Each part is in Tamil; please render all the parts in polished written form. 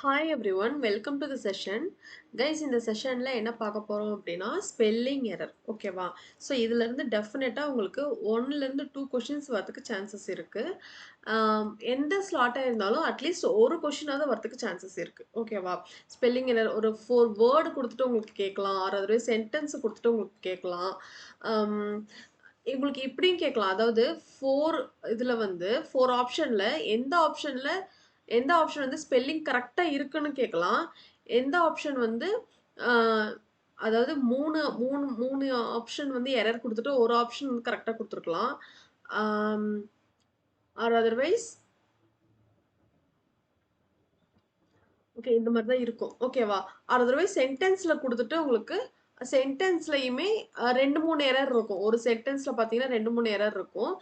Hi everyone, welcome to the session. Guys, இந்த செஷன்ல என்ன பார்க்க போறோம் அப்படின்னா ஸ்பெல்லிங் எரர். ஓகேவா? ஸோ இதுல இருந்து டெஃபினட்டா உங்களுக்கு 1ல இருந்து 2 கொஷின்ஸ் வரதுக்கு சான்சஸ் இருக்கு. எந்த ஸ்லாட்டா இருந்தாலும் அட்லீஸ்ட் ஒரு கொஷினாவது வரதுக்கு சான்சஸ் இருக்கு. ஓகேவா? ஸ்பெல்லிங் எரர் ஒரு 4 வேர்டு கொடுத்துட்டு உங்களுக்கு கேட்கலாம், ஆர் அதோட சென்டென்ஸ் கொடுத்துட்டு உங்களுக்கு கேட்கலாம். ஆம், உங்களுக்கு இப்படியும் கேட்கலாம். அதாவது 4 இதுல வந்து 4 ஆப்ஷன்ல எந்த ஆப்ஷன் வந்து ஸ்பெல்லிங் கரெக்டா இருக்குன்னு கேட்கலாம். எந்த ஆப்ஷன் வந்து அதாவது 3 ஆப்ஷன் வந்து எரர் குடுத்துட்டு ஒரு ஆப்ஷன் வந்து கரெக்ட்டா குடுத்துருக்கலாம். Or otherwise okay. இந்த மாரி தான் இருக்கும். ஓகேவா? அதர்வைஸ் சென்டென்ஸ்ல குடுத்துட்டு உங்களுக்கு சென்டென்ஸ்லயுமே 2, 3 எரர் இருக்கும். ஒரு சென்டென்ஸ்ல பார்த்தீங்கன்னா 2, 3 எரர் இருக்கும்.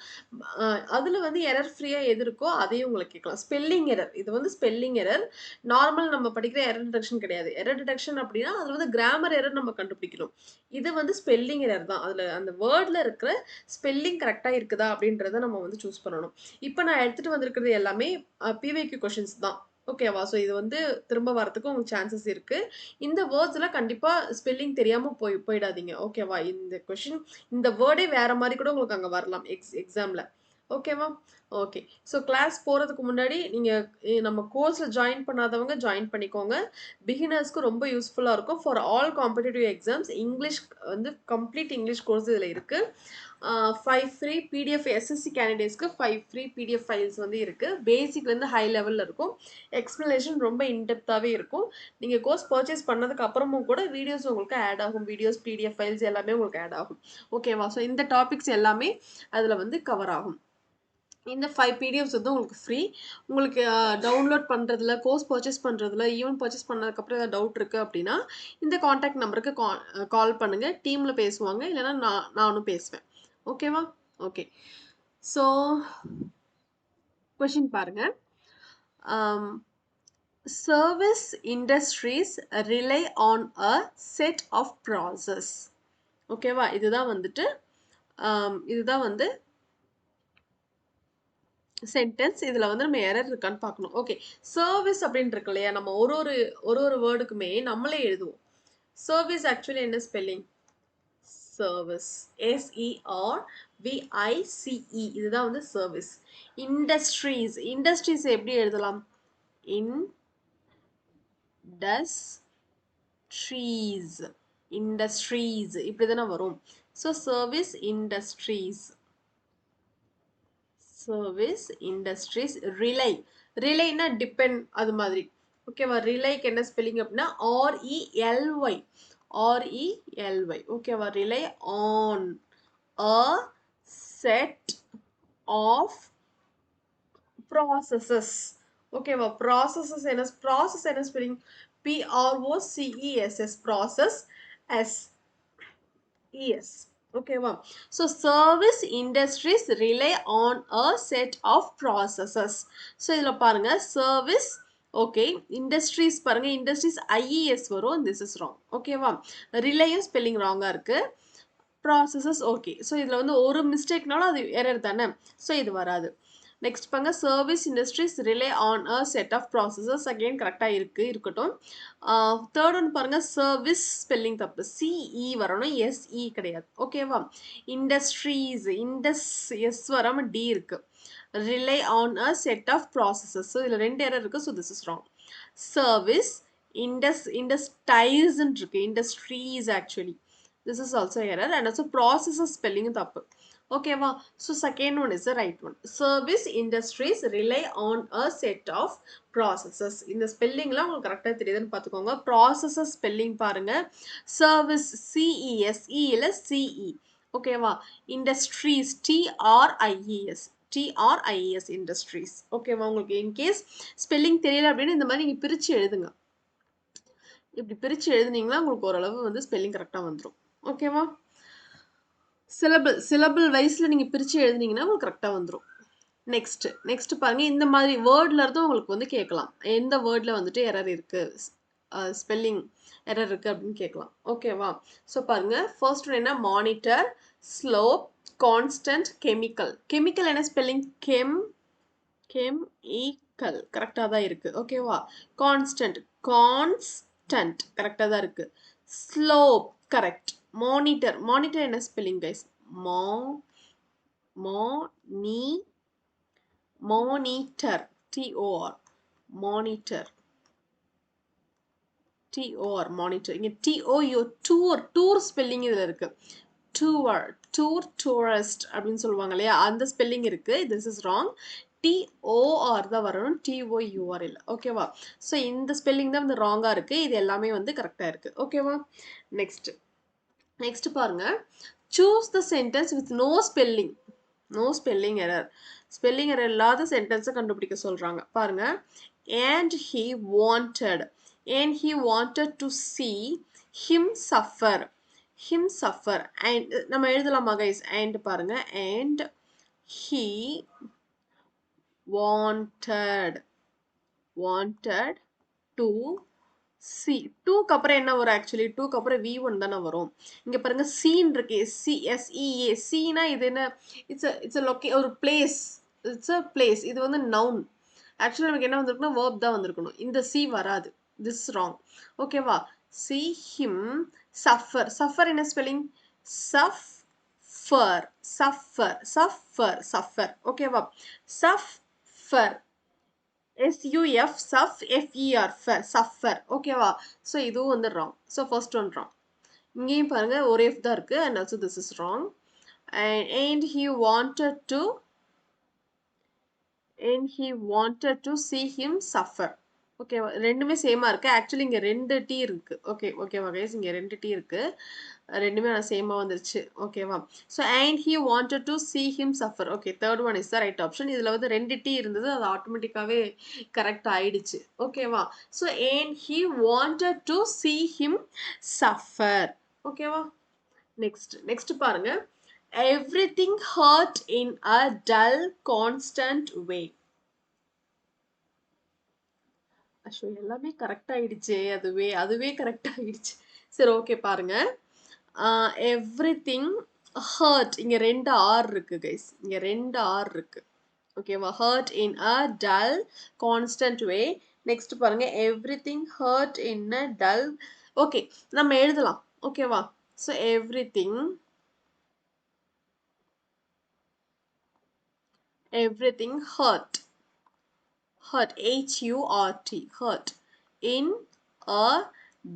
அ அதுல வந்து எரர் ஃப்ரீயா எது இருக்கோ அதையும் உங்களுக்கு கேட்கலாம். Spelling error. இது வந்து ஸ்பெல்லிங் எரர். நார்மல் நம்ம படிக்கிற எரர் டிடெக்ஷன் கிடையாது. எரர் டிடெக்ஷன் அப்டின்னா, அதுல வந்து கிராமர் எரர் நம்ம கண்டுபிடிக்கணும். இது வந்து ஸ்பெல்லிங் எரர் தான். அதுல அந்த வேர்ட்ல இருக்கிற ஸ்பெல்லிங் கரெக்ட்டா இருக்குதா அப்டின்றத நம்ம வந்து சூஸ் பண்ணணும். இப்ப நான் எடுத்துட்டு வந்திருக்கிறது எல்லாமே பிவைக்யூ கொஸ்டின்ஸ் தான். ஓகேவா? ஸோ இது வந்து திரும்ப வரதுக்கு உங்களுக்கு சான்சஸ் இருக்கு. இந்த வேர்ட்ஸ்ல கண்டிப்பா ஸ்பெல்லிங் தெரியாம போயிடாதீங்க. ஓகேவா? இந்த கொஸ்டின் இந்த வேர்டே வேற மாரி கூட உங்களுக்கு அங்க வரலாம் எக்ஸாம்ல. ஓகேவா? ஓகே. ஸோ கிளாஸ் போறதுக்கு முன்னாடி நீங்க நம்ம கோர்ஸ்ல ஜாயின் பண்ணாதவங்க ஜாயின் பண்ணிக்கோங்க. பிகினர்ஸ்க்கு ரொம்ப யூஸ்ஃபுல்லா இருக்கும். For all competitive exams English வந்து கம்ப்ளீட் இங்கிலீஷ் கோர்ஸ் இதுல இருக்கு. 5 ஃப்ரீ பிடிஎஃப் எஸ்எஸ்சி கேண்டிடேட்ஸ்க்கு 5 ஃப்ரீ பிடிஎஃப் ஃபைல்ஸ் வந்து இருக்கு. பேசிக்லேருந்து ஹை லெவலில் இருக்கும். எக்ஸ்பிளனேஷன் ரொம்ப இன்டெப்த்தாகவே இருக்கும். நீங்கள் கோர்ஸ் பர்ச்சேஸ் பண்ணதுக்கு அப்புறமும் கூட வீடியோஸ் உங்களுக்கு ஆட் ஆகும். வீடியோஸ் பிடிஎஃப் ஃபைல்ஸ் எல்லாமே உங்களுக்கு ஆட் ஆகும். ஓகேவா? ஸோ இந்த டாபிக்ஸ் எல்லாமே அதில் வந்து கவர் ஆகும். இந்த 5 பிடிஎஃப்ஸ் வந்து உங்களுக்கு ஃப்ரீ. உங்களுக்கு டவுன்லோட் பண்ணுறதுல, கோர்ஸ் பர்ச்சேஸ் பண்ணுறதுல, ஈவன் பர்ச்சேஸ் பண்ணதுக்கப்புறம் ஏதாவது டவுட் இருக்குது அப்படின்னா இந்த காண்டாக்ட் நம்பருக்கு கால் பண்ணுங்கள். டீமில் பேசுவாங்க, இல்லைன்னா நானும் பேசுவேன். ஓகேவா? ஓகே. ஸோ கொஷின் பாருங்க. Service industries rely on a set of process. ஓகேவா? இதுதான் வந்து சென்டென்ஸ். இதுல வந்து நம்ம எரர் இருக்கான்னு பார்க்கணும். ஓகே. சர்வீஸ் அப்படின்னு இருக்கு இல்லையா? நம்ம ஒரு வேர்டுக்குமே நம்மளே எழுதுவோம். சர்வீஸ் ஆக்சுவலி என்ன ஸ்பெல்லிங்? சர்வீஸ். SERVICE. இதுதான் வந்து சர்வீஸ். இண்டஸ்ட்ரீஸ் எப்படி எழுதலாம்? இண்டஸ்ட்ரீஸ் இப்படிதானே வரும். ஸோ சர்வீஸ் இண்டஸ்ட்ரீஸ் ரிலைனா டிபெண்ட் அது மாதிரி. ஓகேவா? ரிலைக்கு என்ன ஸ்பெல்லிங் அப்படின்னா RELY. ஓகேவா? Rely on a set of processes. ஓகேவா? ப்ராசஸஸ் என்ன ஸ்பெல்லிங்? PROCESS process SES. ஓகேவா? So service industries rely on a set of processes. So இதில் பாருங்க சர்வீஸ். ஓகே. இண்டஸ்ட்ரீஸ் பாருங்க, இண்டஸ்ட்ரீஸ் IES வரும். This is wrong. ஓகேவா? ரிலையும் ஸ்பெல்லிங் ராங்காக இருக்கு. Processes okay. ஸோ இதில் வந்து ஒரு மிஸ்டேக்னாலும் அது எரர் தானே. ஸோ இது வராது. நெக்ஸ்ட் பாருங்க, service industries rely on a set of processes. Again கரெக்டாக இருக்கட்டும். தேர்ட் ஒன் பாருங்க, சர்வீஸ் ஸ்பெல்லிங் தப்பு. CE வரணும், SE கிடையாது. ஓகேவா? இண்டஸ்ட்ரீஸ் எஸ் வராமல் D இருக்கு. Rely on a set of processes. So இதில் 2 எரர் இருக்கு. So this is wrong. Service இண்டஸ்டைஸ்ன்னு இருக்கு. Industries actually. This is also error, and also processes spelling தப்பு. ஓகேவா? So second one is the right one. Service industries rely on a set of processes. இந்த ஸ்பெல்லிங்லாம் உங்களுக்கு கரெக்டாக தெரியுதுன்னு பார்த்துக்கோங்க. processes ஸ்பெல்லிங் பாருங்க. சர்வீஸ் CESE இல்ல CE. ஓகேவா? Industries TRIES industries. ஓகேவா? உங்களுக்கு இன்கேஸ் ஸ்பெல்லிங் தெரியல அப்படின்னு இந்த மாதிரி நீங்கள் பிரித்து எழுதுங்க. இப்படி பிரித்து எழுதுனீங்கன்னா உங்களுக்கு ஓரளவு வந்து ஸ்பெல்லிங் கரெக்டாக வந்துடும். ஓகேவா? சிலபிள் வைஸ்ல நீங்க பிரிச்சு எழுதுனீங்கன்னா உங்களுக்கு கரெக்டா வந்துடும். நெக்ஸ்ட் பாருங்க, இந்த மாதிரி வேர்ட்ல இருந்து உங்களுக்கு வந்து கேட்கலாம். எந்த வேர்ட்ல வந்துட்டு எரர் இருக்கு, ஸ்பெல்லிங் எரர் இருக்கு அப்படின்னு கேட்கலாம். ஓகேவா? ஸோ பாருங்க, ஃபர்ஸ்ட் ஒன் என்ன? Monitor, slope, constant, chemical. Chemical என்ன ஸ்பெல்லிங்? கரெக்டா தான் இருக்கு. ஓகேவா? கான்ஸ்டன்ட் கான்ஸ்டன்ட் கரெக்டா தான் இருக்கு. Slope correct. மானிட்டர் மானிட்டர் என்ன ஸ்பெல்லிங் கைஸ்? மோ மோ நீ monitor TOR monitor TOR monitor. இங்க TOU டூர் ஸ்பெல்லிங் இதுல இருக்கு. டூரிஸ்ட் அப்படின்னு சொல்லுவாங்க இல்லையா, அந்த ஸ்பெல்லிங் இருக்கு. This is wrong. TOR தான் வரணும், TOUR இல்ல. ஓகேவா? ஸோ இந்த ஸ்பெல்லிங் தான் வந்து ராங்கா இருக்கு. இது எல்லாமே வந்து கரெக்டா இருக்கு. ஓகேவா? நெக்ஸ்ட் நெக்ஸ்ட் பாருங்க. Choose the sentence with no spelling. No spelling error. Spelling error இல்லாத சென்டென்ஸை கண்டுபிடிக்க சொல்றாங்க. பாருங்க. And he wanted to see him suffer. Him suffer. And நம்ம எழுதலாமா கைஸ்? and பாருங்க. and he wanted to see. 2க்கு அப்புறம் என்ன வரும்? ஆக்சுவலி 2க்கு அப்புறம் V1 தானே வரும். இங்க பாருங்க சீன் இருக்கு. CSEA. சீனா இது என்ன? இட்ஸ் ஒரு பிளேஸ். It's a place. இது வந்து நவுன். ஆக்சுவலி நமக்கு என்ன வந்திருக்குன்னா verb தான் வந்திருக்கணும். இந்த C வராது. This wrong. ஓகேவா? see him suffer. suffer என்ன ஸ்பெல்லிங்? suffer. ஓகேவா? suffer. suffer. ஓகேவா? ஸோ இதுவும் வந்து wrong. So first one wrong. இங்கேயும் பாருங்க ஒரே F தான் இருக்கு. and also this is wrong. and he wanted to see him suffer. ஓகேவா? ரெண்டுமே சேமா இருக்கு. ஆக்சுவலி இங்க 2 T இருக்கு. ஓகேவா கைஸ்? இங்க 2 T இருக்கு. ரெண்டுமே நான் சேமா வந்துருச்சு. ஓகேவா? So and he wanted to see him suffer. Okay, third one is the right option. இதுல வந்து 2 T இருந்தது. அது ஆட்டோமேட்டிக்காவே கரெக்ட் ஆயிடுச்சு. ஓகேவா? So and he wanted to see him suffer. ஓகேவா? நெக்ஸ்ட் பாருங்க. everything hurt in a dull constant way. அஷோ எல்லாமே கரெக்ட் ஆயிடுச்சு. அதுவே கரெக்ட் ஆயிடுச்சு. சரி, ஓகே பாருங்க. Everything hurt. இங்க 2 R இருக்கு கைஸ். இங்க 2 R இருக்கு. ஓகேவா? Hurt in a dull constant way. Next பாருங்க. Everything hurt in a dull. Okay, நம்ம எழுதலாம். ஓகேவா? So everything hurt. HURT. hurt in a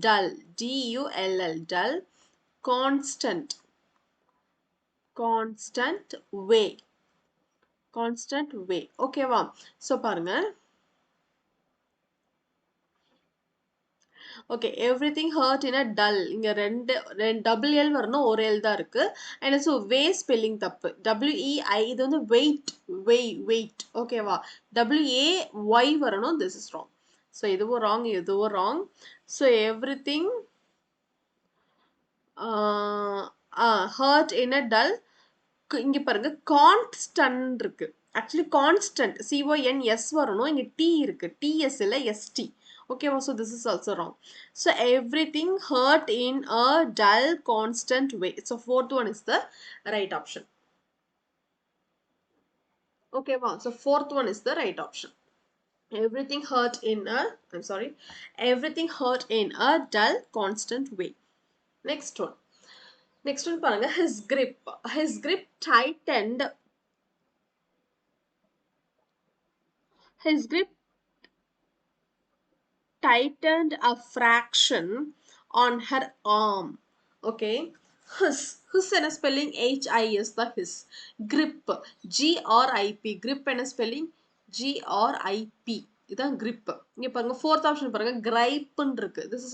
dull DULL dull constant way. ஓகேவா? ஸோ பாருங்க. Okay, everything hurt in a dull. இங்க ரெண்டு டபுள் எல் வரணும், ஒரு எல் தான் இருக்கு. அண்ட் ஸோ வே ஸ்பெல்லிங் தப்பு. WEI இது வந்து வெயிட். ஓகேவா? WAY வரணும். This is wrong. ஸோ இதுவும் wrong. So everything hurt in a dull. இங்க பாருங்க கான்ஸ்டன்ட் இருக்கு. ஆக்சுவலி கான்ஸ்டன்ட் CONS வரணும். இங்க T இருக்கு. TS இல்ல ST. ஓகேவா? So this is also wrong. So everything hurt in a dull constant way. So fourth one is the right option. ஓகேவா? So fourth one is the right option. everything hurt in a dull constant way. next one பாருங்க. his grip tightened a fraction on her arm. Okay, his என்ன spelling? HIS the his. grip GRIP. grip என்ன spelling? GRIP. இதான் grip. இங்க பாருங்க fourth option பாருங்க. gripe ன்னு இருக்கு. this is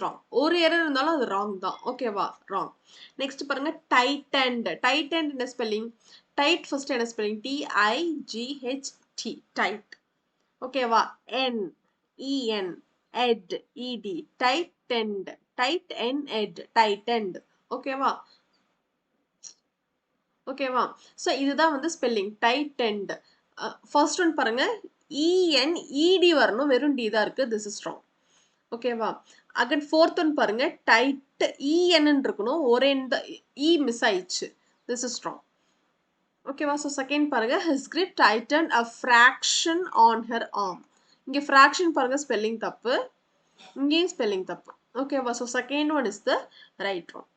wrong. ஒரு எரர் இருந்தாலும் அது wrong தான். ஓகேவா? wrong. next பாருங்க. tightened என்ன spelling? tight first என்ன spelling? TIGHT. tight. ஓகேவா? EN ed tightened. ஓகேவா? ஸோ இதுதான் வந்து ஸ்பெல்லிங் tightened. ஃபர்ஸ்ட் ஒன் பாருங்க. ENED வரணும், வெறும் D தான் இருக்கு. This is wrong. ஓகேவா? அகைன் ஃபோர்த் ஒன் பாருங்க. டைட் EN இருக்கணும், ஒரே E மிஸ் ஆயிடுச்சு. This is wrong. ஓகேவா? ஸோ செகண்ட் பாருங்க, his grip tightened a fraction on her arm. இங்க fraction பாருங்க ஸ்பெல்லிங் தப்பு, இங்கேயும் ஸ்பெல்லிங் தப்பு. ஓகேவா? So second one is the right one.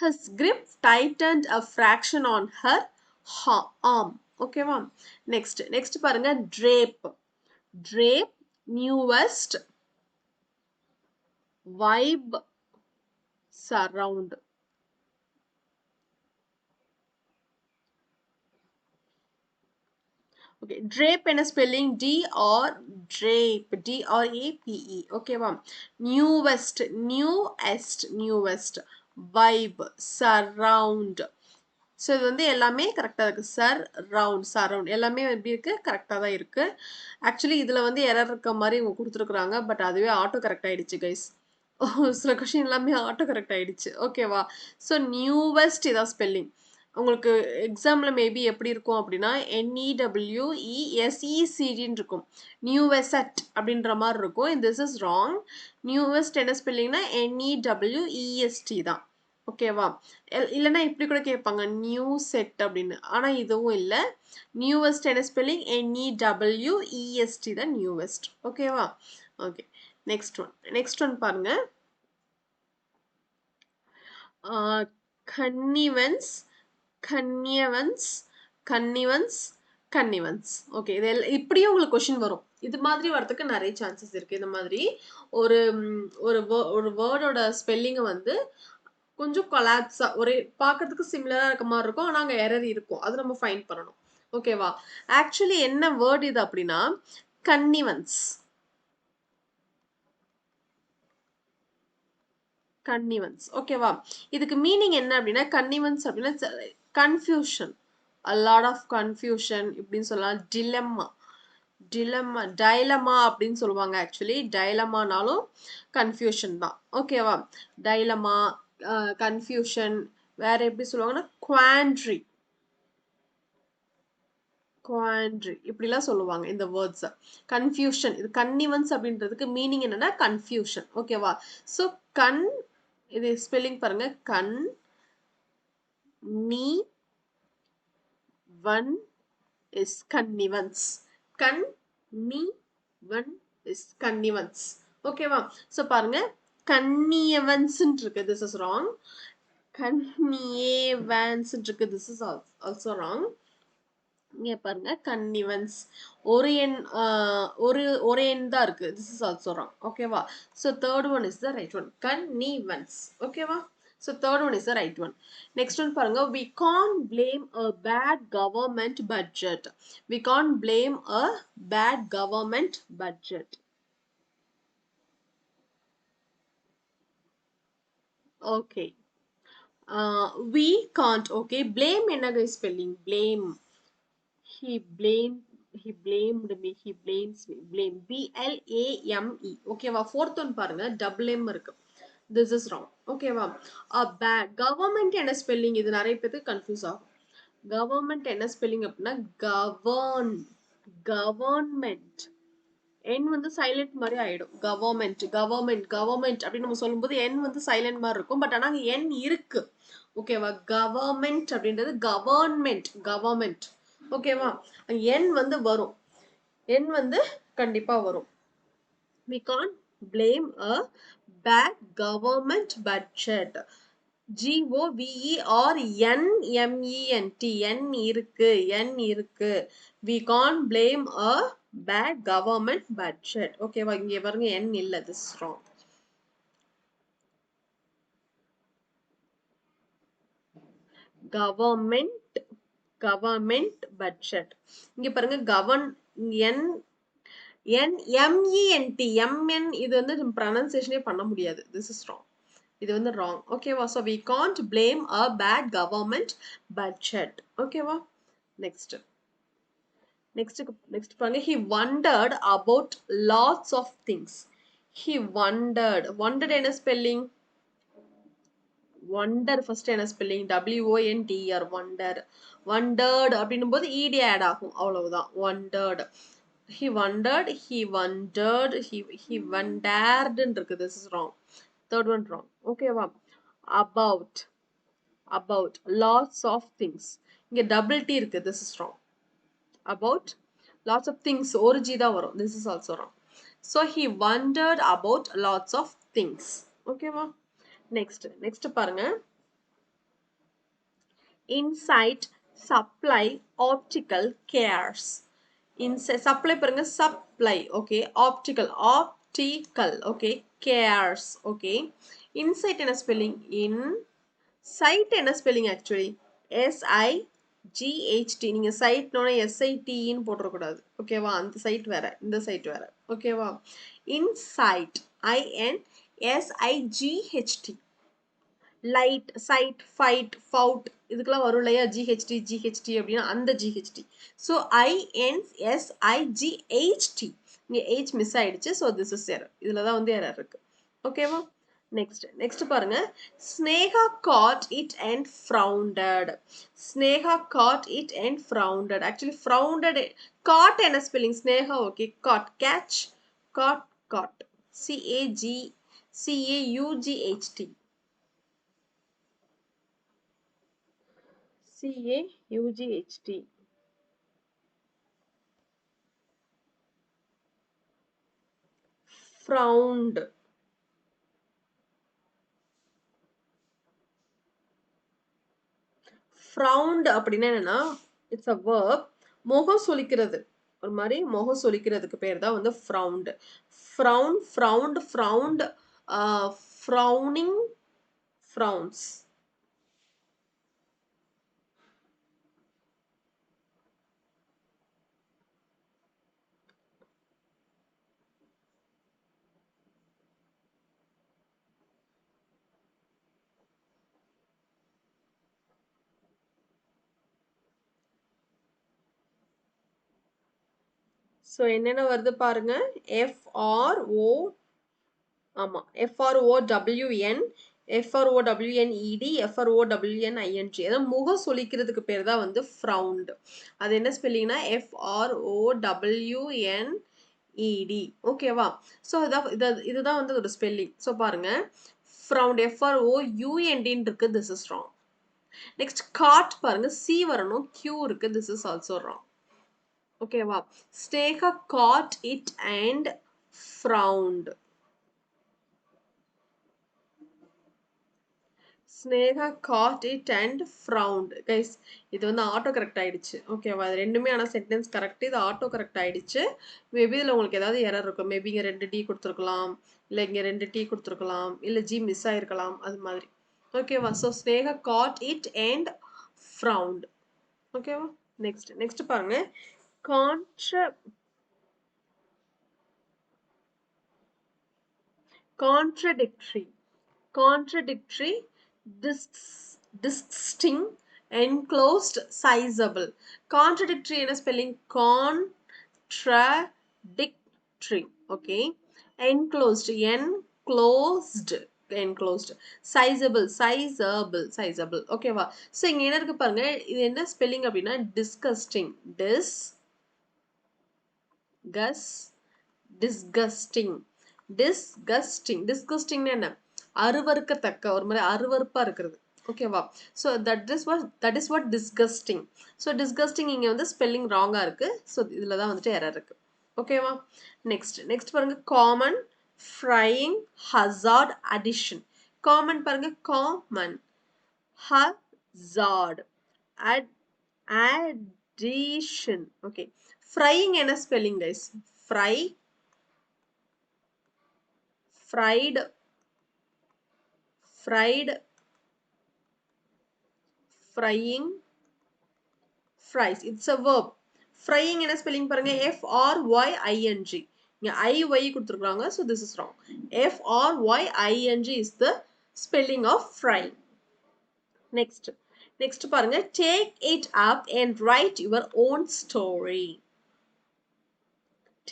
His grip tightened a fraction on her arm. ஓகேவா? நெக்ஸ்ட் பாருங்க, drape. Drape, newest, vibe, surround. Okay, drape என்ன spelling? drape, D-R-A-P-E. ஓகேவா? newest, newest, vibe, surround. So இது வந்து எல்லாமே கரெக்டாக இருக்குது. சரவுண்ட் எல்லாமே எப்படி இருக்குது? கரெக்டாக தான் இருக்குது. ஆக்சுவலி இதில் வந்து எரர் இருக்க மாதிரி இவங்க கொடுத்துருக்குறாங்க, பட் அதுவே ஆட்டோ கரெக்ட் ஆகிடுச்சு கைஸ். சில கொஷின் எல்லாமே ஆட்டோ கரெக்ட் ஆகிடுச்சு. ஓகேவா? ஸோ நியூவஸ்ட் இதான் ஸ்பெல்லிங். உங்களுக்கு எக்ஸாமில் மேபி எப்படி இருக்கும் அப்படின்னா NEWESECDன்னு இருக்கும். நியூவெசட் அப்படின்ற மாதிரி இருக்கும். This is wrong. நியூவெஸ்ட் என்ன ஸ்பெல்லிங்னா NEWEST தான். ஓகேவா? இல்லைன்னா இப்படி கூட கேட்பாங்க நியூ செட் அப்படின்னு. ஆனால் இதுவும் இல்லை. நியூவெஸ்ட் என்ன ஸ்பெல்லிங்? NEWEST தான் நியூவெஸ்ட். ஓகேவா? ஓகே, நெக்ஸ்ட் ஒன் பாருங்க. கன்னிவன்ஸ், கன்னிவன்ஸ். ஓகே, இது இப்படியும் உங்களுக்கு கொஸ்டின் வரும். இது மாதிரி வரதுக்கு நிறைய சான்சஸ் இருக்கு. இந்த மாதிரி ஒரு ஒரு வேர்டோட ஸ்பெல்லிங்கை வந்து கொஞ்சம் கொலாப்ஸா ஒரே பார்க்கறதுக்கு சிமிலரா இருக்க மாதிரி இருக்கும், ஆனால் அங்கே எரர் இருக்கும். அது நம்ம ஃபைண்ட் பண்ணணும். ஓகேவா? ஆக்சுவலி என்ன வேர்ட் இது அப்படின்னா கன்னிவன்ஸ். ஓகேவா? இதுக்கு மீனிங் என்ன அப்படின்னா கன்னிவன்ஸ் அப்படின்னா confusion, a lot of confusion இப்படின்னு சொல்லலாம். டைலமா அப்படின்னு சொல்லுவாங்க. ஆக்சுவலி டைலமானாலும் கன்ஃபியூஷன் தான். ஓகேவா? டைலமா, கன்ஃபியூஷன், வேற எப்படி சொல்லுவாங்கன்னா குவாண்ட்ரி இப்படிலாம் சொல்லுவாங்க இந்த வேர்ட்ஸ். கன்ஃபியூஷன், இது கன்னிவன்ஸ் அப்படின்றதுக்கு மீனிங் என்னன்னா கன்ஃபியூஷன். ஓகேவா? ஸோ இது ஸ்பெல்லிங் பாருங்க, நீ ஒன் இஸ் கன்னிவன்ஸ். நீ ஒன் இஸ் கன்னிவன்ஸ். ஓகேவா? ஸோ பாருங்க, கன்னியவன்ஸ் இருக்கு, திஸ் இஸ் ராங். கன்னியவன்ஸ் இருக்கு, திஸ் இஸ் ஆல்சோ ராங். இங்க பாருங்க, கன்னிவன்ஸ் ஒரு எண் தான் இருக்கு, திஸ் இஸ் ஆல்சோ ராங். ஓகேவா? So third one is the right one, connivance. ஓகேவா? So third one is the right one. Next one பாருங்க, we can't blame a bad government budget. We can't blame a bad government budget. Okay. We can't. Okay. Blame என்ன guys spelling? Blame. He blamed me. He blames me. Blame. B-L-A-M-E. Okay வா? Fourth one பாருங்க, double M இருக்கு. This is wrong. Okay வா? Government என்ன spelling? இது நிறைய பேருக்கு கன்ஃபியூஸ் ஆகும். கவர்மெண்ட் என்ன ஸ்பெல்லிங் அப்படின்னா கவர்மெண்ட். என் வந்து சைலண்ட் மாதிரி ஆயிடும். கவர்மெண்ட் அப்படின்னு நம்ம சொல்லும்போது என் வந்து சைலண்ட் மாதிரி இருக்கும், பட் ஆனால் என் இருக்கு. ஓகேவா? கவர்மெண்ட் அப்படின்றது கவர்மெண்ட். ஓகேவா? என் வந்து வரும், என் வந்து கண்டிப்பா வரும். we can't blame a bad government budget. GOVERNMENT. இருக்கு. We can't blame a bad government budget. ஓகேவா? இங்க பாருங்க, N இல்ல, this is wrong. government budget. இங்க பாருங்க, MENT. MN இது வந்து ப்ரொனன்சியேஷனே பண்ண முடியாது. This is wrong. இது வந்து wrong. ஓகேவா? so we can't blame a bad government budget. ஓகேவா? next பாருங்க, he wondered about lots of things. he wondered என்ன spelling? wonder first என்ன spelling? WONDER. wondered அப்படின்னும் போது ed add ஆகும், அவ்வளவுதான். wondered. he wondered இருக்கு, this is wrong. third one wrong. okay வா? about lots of things. இங்க double T இருக்கு. This is wrong. About lots of things. ஒரு G தான் வரும். This is also wrong. So he wondered about lots of things. ஓகேவா? Next பாருங்க. Insight, supply, optical, cares. Inside supply பாருங்க supply. Okay. Optical. Okay. Cares. Okay. Insight என்ன spelling? In sight என்ன spelling actually? SIGHT. நீங்க sight நோட SIT ன்னு போட்டுறக்கூடாது. ஓகேவா? அந்த சைட் வேற, இந்த சைட் வேற. ஓகேவா? Insight. INSIGHT. Light, sight, fight, fought இதுக்கெல்லாம் வரும் இல்லையா? GHT அப்படின்னா அந்த GHT. So INSIGHT. இங்கே H மிஸ் ஆயிடுச்சு. So this is error. இதில் தான் வந்து எரர் இருக்கு. ஓகேவா? நெக்ஸ்ட் பாருங்க. Sneha caught it and frowned. Sneha caught it and frowned. Actually frowned caught என்ன spelling? Sneha okay. Caught catch, caught caught. CAUGHT. CAUGHT. Frowned. Frowned அப்படின்னா என்னன்னா, இட்ஸ் அ verb. முகம் சுளிக்கிறது. ஒரு மாதிரி முகம் சுளிக்கிறதுக்கு பேர் தான் வந்து frowned. Frowned, frowning, frowns. So என்னென்ன வருது பாருங்க. FRO, ஆமா, FROWN, FROWNED, FROWNING. அதாவது முகம் சொலிக்கிறதுக்கு பேர் தான் வந்து ஃப்ரவுண்ட். அது என்ன ஸ்பெல்லிங்னா FROWNED. ஓகேவா? ஸோ இதுதான் வந்து ஒரு ஸ்பெல்லிங். ஸோ பாருங்க, ஃப்ரவுண்ட் FROUND இருக்கு. This is wrong. Next caught பாருங்க, C வரணும், Q இருக்கு. This is also wrong. ஓகேவா? Sneha caught it and frowned. Sneha caught it and frowned. Guys இது வந்து ஆட்டோ கரெக்ட் ஆயிடுச்சு. ஓகேவா? அது ரெண்டுமே ஆனால் சென்டென்ஸ் கரெக்ட். இது ஆட்டோ கரெக்ட் ஆயிடுச்சு. மேபி இதில் உங்களுக்கு ஏதாவது எரர் இருக்கும். மேபி இங்கே 2 D கொடுத்துருக்கலாம், இல்லை இங்கே 2 T கொடுத்துருக்கலாம், இல்லை G மிஸ் ஆயிருக்கலாம். அது மாதிரி. ஓகேவா? So Sneha caught it and frowned. ஓகேவா? நெக்ஸ்ட் பாருங்க. contradictory, distinct, enclosed, sizable. Contradictory என்ன spelling? Contradictory. Okay. Enclosed, enclosed. Sizable. ஓகேவா? ஸோ இங்க என்ன இருக்கு பாருங்க. இது என்ன ஸ்பெல்லிங் அப்படின்னா disgusting. Disgusting என்ன? அருவருக்கத்தக்க, ஒரு மாதிரி அருவருப்பா இருக்கிறது. ஓகேவா? So that is what disgusting. So disgusting இங்கே வந்து ஸ்பெல்லிங் ராங்காக இருக்கு. ஸோ இதில் தான் வந்துட்டு எரர் இருக்கு. ஓகேவா? நெக்ஸ்ட் பாருங்க. Common, frying, hazard, addition. Common பாருங்க, common, hazard, addition. Okay. Frying என்ன spelling guys? fried, frying, fries. It's a verb. Frying என்ன ஸ்பெல்லிங் பாருங்க? FRYING. இங்க IY கொடுத்துருக்காங்க. So this is wrong. FRYING is the spelling of frying. Next பாருங்க. Take it up and write your own story.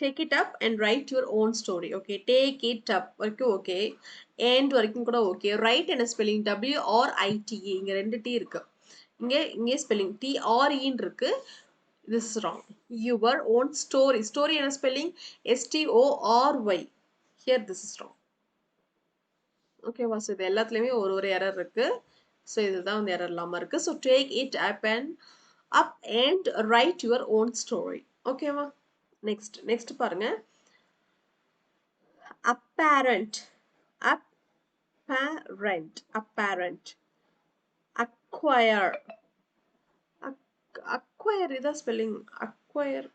Take it up and write your own story. Okay. Take it up வரைக்கும் ஓகே. And வரைக்கும் கூட ஓகே. Write என்ன ஸ்பெல்லிங்? WRITE. இங்க 2 T இருக்கு. இங்கே ஸ்பெல்லிங் TRE இருக்கு. This is wrong. Your own story. Story என்ன spelling? STORY. Here this is wrong. ஓகேவா? ஸோ இது எல்லாத்துலேயுமே ஒரு எரர் இருக்கு. ஸோ இதுதான் வந்து எரர் இல்லாமல் இருக்கு. So take it up and up and write your own story. ஓகேவா? நெக்ஸ்ட் பாருங்க. apparent apparent acquire acquire இதா ஸ்பெல்லிங். acquire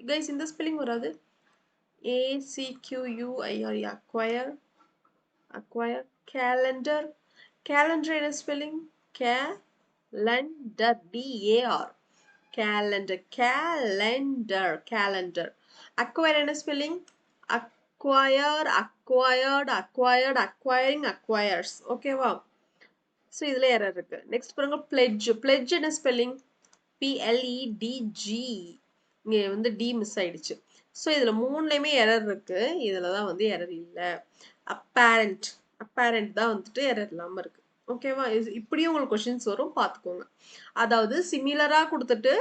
guys இந்த ஸ்பெல்லிங் வராது. ACQUIRE acquire calendar என்ன spelling. calendar DAR calendar acquire என்ன ஸ்பெல்லிங். acquired acquiring acquires. ஓகேவா? ஸோ இதுல எரர் இருக்கு. நெக்ஸ்ட் பாருங்க pledge என்ன ஸ்பெல்லிங். PLEDG இங்க வந்து டி மிஸ் ஆயிடுச்சு. ஸோ இதுல மூணுலயுமே எரர் இருக்கு. இதுலதான் வந்து எரர் இல்ல. apparent தான் வந்துட்டு எரர் இல்லாம இருக்கு. ஓகேவா? இப்படியும் உங்களுக்கு கொஸ்டின்ஸ் வரும், பார்த்துக்கோங்க. அதாவது சிமிலரா கொடுத்துட்டு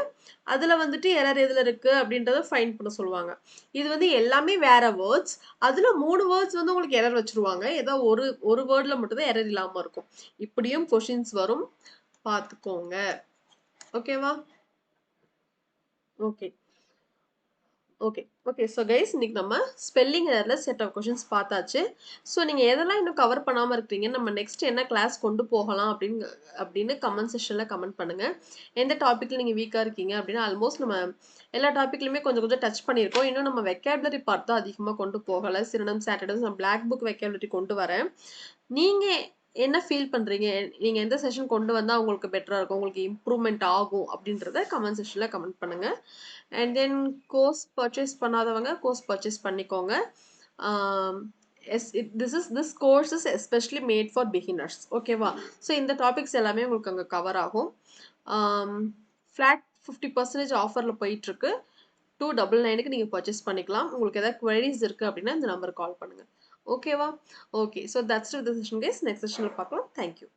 அதுல வந்துட்டு எரர் எதுல இருக்கு அப்படின்றத ஃபைண்ட் பண்ண சொல்லுவாங்க. இது வந்து எல்லாமே வேற வேர்ட்ஸ். அதுல 3 வேர்ட்ஸ் வந்து உங்களுக்கு எரர் வச்சிருவாங்க. ஏதோ ஒரு வேர்ட்ல மட்டும் தான் எரர் இல்லாம இருக்கும். இப்படியும் கொஸ்டின்ஸ் வரும், பார்த்துக்கோங்க. ஓகேவா? ஓகே ஸோ கைஸ், இன்னைக்கு நம்ம ஸ்பெல்லிங் எரர்ல செட் ஆஃப் கொஷின்ஸ் பார்த்தாச்சு. ஸோ நீங்கள் எதெல்லாம் இன்னும் கவர் பண்ணாமல் இருக்கீங்க, நம்ம நெக்ஸ்ட் என்ன கிளாஸ் கொண்டு போகலாம் அப்படின்னு கமெண்ட் செக்ஷனில் கமெண்ட் பண்ணுங்கள். எந்த டாப்பிக்கில் நீங்கள் வீக்காக இருக்கீங்க அப்படின்னா, ஆல்மோஸ்ட் நம்ம எல்லா டாப்பிக்லையுமே கொஞ்சம் டச் பண்ணியிருக்கோம். இன்னும் நம்ம வெக்காபுலரி பார்ட் தான் அதிகமாக கொண்டு போகலை. சினோனிம்ஸ், ஆன்டோனிம்ஸ், நான் பிளாக் புக் வெக்காபுலரி கொண்டு வரேன். நீங்கள் என்ன ஃபீல் பண்ணுறீங்க, நீங்கள் எந்த செஷன் கொண்டு வந்தால் உங்களுக்கு பெட்டராக இருக்கும், உங்களுக்கு இம்ப்ரூவ்மெண்ட் ஆகும் அப்படின்றத கமெண்ட் செக்ஷனில் கமெண்ட் பண்ணுங்கள். அண்ட் தென் கோர்ஸ் பர்ச்சேஸ் பண்ணாதவங்க கோர்ஸ் பர்ச்சேஸ் பண்ணிக்கோங்க. This course is especially made for beginners. ஓகேவா? ஸோ இந்த டாபிக்ஸ் எல்லாமே உங்களுக்கு அங்கே கவர் ஆகும். ஃப்ளாட் 50% ஆஃபரில் போயிட்டுருக்கு. 299க்கு நீங்கள் பர்ச்சேஸ் பண்ணிக்கலாம். உங்களுக்கு ஏதாவது குவரிஸ் இருக்குது அப்படின்னா இந்த நம்பருக்கு கால் பண்ணுங்கள். ஓகேவா? Okay, so that's the session guys. Next செஷனில் பார்க்கலாம். தேங்க்யூ.